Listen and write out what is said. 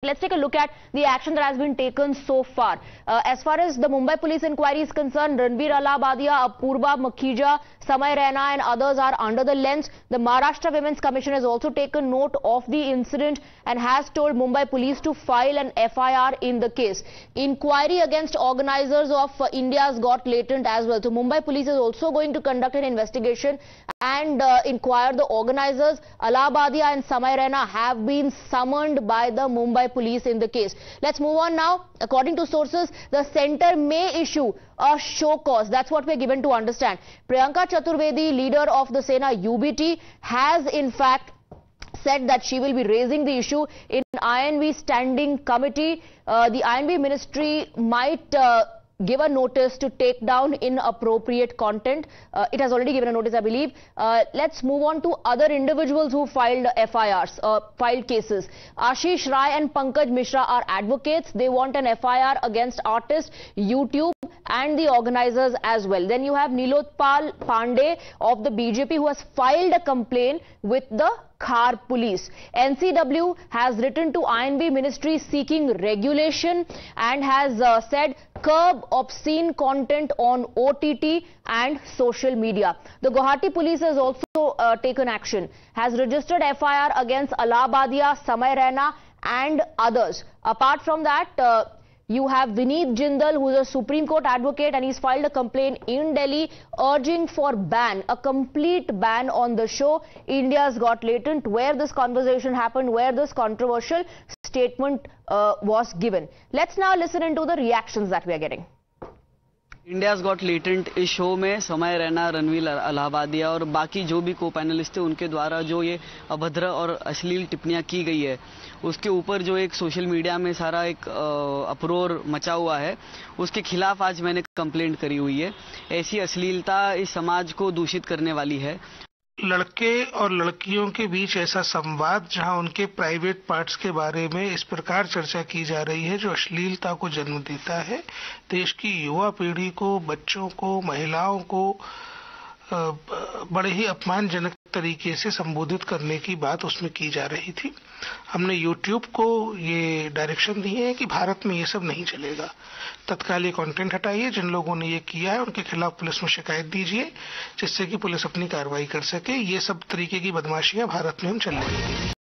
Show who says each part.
Speaker 1: Let's take a look at the action that has been taken so far. As far as the Mumbai police inquiry is concerned, Ranveer Allahabadiya, Apurva Makhija, Samay Raina and others are under the lens. The Maharashtra Women's Commission has also taken note of the incident and has told Mumbai police to file an FIR in the case. Inquiry against organizers of India's Got Latent as well. So Mumbai police is also going to conduct an investigation and inquire the organizers. Allahabadiya and Samay Raina have been summoned by the Mumbai police in the case. Let's move on now. According to sources, the centre may issue a show cause. That's what we're given to understand. Priyanka Chaturvedi, leader of the Sena UBT, has in fact said that she will be raising the issue in INV standing committee. The INV ministry might give a notice to take down inappropriate content. It has already given a notice, I believe. Let's move on to other individuals who filed FIRs, filed cases. Ashish Rai and Pankaj Mishra are advocates. They want an FIR against artists, YouTube and the organizers as well. Then you have Nilotpal Pandey of the BJP who has filed a complaint with the Khar police. NCW has written to INV ministry seeking regulation and has said curb obscene content on OTT and social media. The Guwahati police has also taken action, has registered FIR against Allahabadiya, Samay Raina and others. Apart from that, you have Vineet Jindal, who is a Supreme Court advocate, and he's filed a complaint in Delhi urging for a complete ban on the show India's Got Latent, where this conversation happened, where this controversial statement was given. Let's now listen into the reactions that we are getting.
Speaker 2: India's got latent इस show में समय रैना, रणवीर अलाहाबादिया और बाकी जो भी को panelist थे उनके द्वारा जो ये अभद्र और अश्लील टिप्पणियां की गई है, उसके ऊपर जो एक सोशल मीडिया में सारा एक अपरोर मचा हुआ है, उसके खिलाफ आज मैंने कंप्लेंट करी हुई है। ऐसी अश्लीलता इस समाज को दूषित करने वाली है।
Speaker 3: लड़के और लड़कियों के बीच ऐसा संवाद जहां उनके प्राइवेट पार्ट्स के बारे में इस प्रकार चर्चा की जा रही है जो अश्लीलता को जन्म देता है, देश की युवा पीढ़ी को, बच्चों को, महिलाओं को बड़े ही अपमानजनक तरीके से संबोधित करने की बात उसमें की जा रही थी। हमने YouTube को ये डायरेक्शन दी है कि भारत में ये सब नहीं चलेगा, तत्काल ये कंटेंट हटाइए। जिन लोगों ने ये किया है उनके खिलाफ पुलिस में शिकायत दीजिए जिससे कि पुलिस अपनी कार्रवाई कर सके। ये सब तरीके की बदमाशियां भारत में हम चलने देंगे।